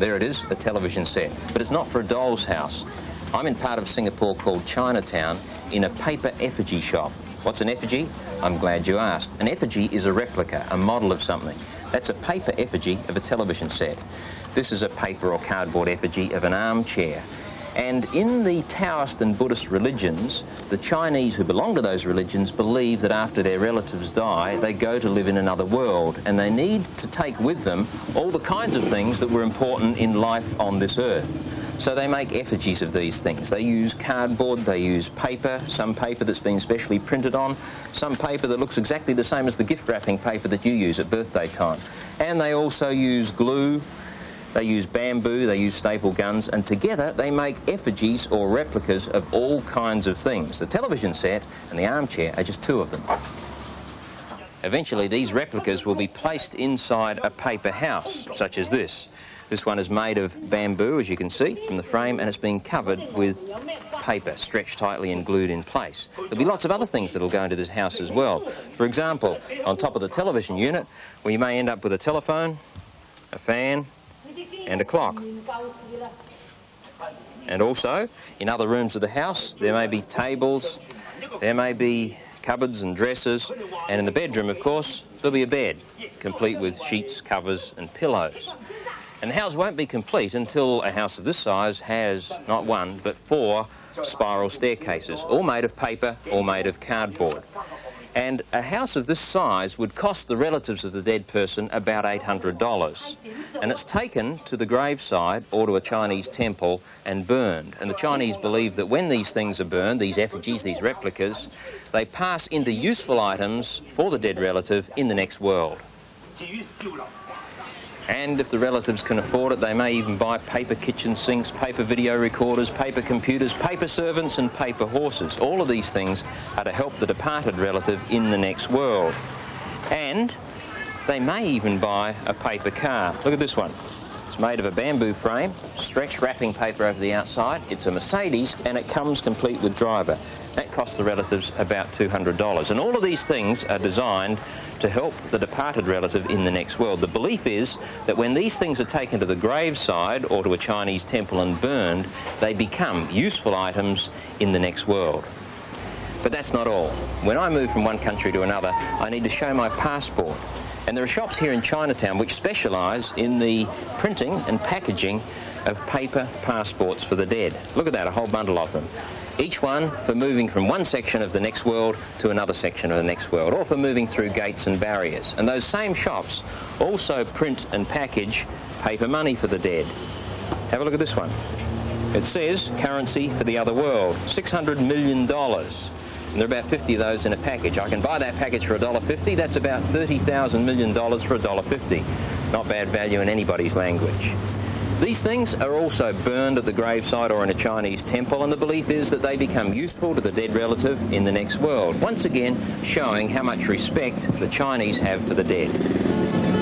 There it is, a television set. But it's not for a doll's house. I'm in part of Singapore called Chinatown in a paper effigy shop. What's an effigy? I'm glad you asked. An effigy is a replica, a model of something. That's a paper effigy of a television set. This is a paper or cardboard effigy of an armchair. And in the Taoist and Buddhist religions, the Chinese who belong to those religions believe that after their relatives die, they go to live in another world, and they need to take with them all the kinds of things that were important in life on this earth. So they make effigies of these things. They use cardboard, they use paper, some paper that's been specially printed on, some paper that looks exactly the same as the gift wrapping paper that you use at birthday time. And they also use glue, they use bamboo, they use staple guns, and together they make effigies or replicas of all kinds of things. The television set and the armchair are just two of them. Eventually these replicas will be placed inside a paper house, such as this. This one is made of bamboo, as you can see from the frame, and it's been covered with paper, stretched tightly and glued in place. There'll be lots of other things that'll go into this house as well. For example, on top of the television unit, we may end up with a telephone, a fan, and a clock. And also, in other rooms of the house, there may be tables, there may be cupboards and dressers, and in the bedroom, of course, there'll be a bed, complete with sheets, covers, and pillows. And the house won't be complete until a house of this size has not one, but 4 spiral staircases, all made of paper, all made of cardboard. And a house of this size would cost the relatives of the dead person about $800. And it's taken to the graveside or to a Chinese temple and burned. And the Chinese believe that when these things are burned, these effigies, these replicas, they pass into useful items for the dead relative in the next world. And if the relatives can afford it, they may even buy paper kitchen sinks, paper video recorders, paper computers, paper servants and paper horses. All of these things are to help the departed relative in the next world. And they may even buy a paper car. Look at this one. It's made of a bamboo frame, stretch wrapping paper over the outside. It's a Mercedes and it comes complete with driver. That costs the relatives about $200. And all of these things are designed to help the departed relative in the next world. The belief is that when these things are taken to the graveside or to a Chinese temple and burned, they become useful items in the next world. But that's not all. When I move from one country to another, I need to show my passport. And there are shops here in Chinatown which specialise in the printing and packaging of paper passports for the dead. Look at that, a whole bundle of them. Each one for moving from one section of the next world to another section of the next world, or for moving through gates and barriers. And those same shops also print and package paper money for the dead. Have a look at this one. It says currency for the other world, $600 million. And there are about 50 of those in a package. I can buy that package for $1.50. That's about $30,000 million for $1.50. Not bad value in anybody's language. These things are also burned at the graveside or in a Chinese temple, and the belief is that they become useful to the dead relative in the next world. Once again, showing how much respect the Chinese have for the dead.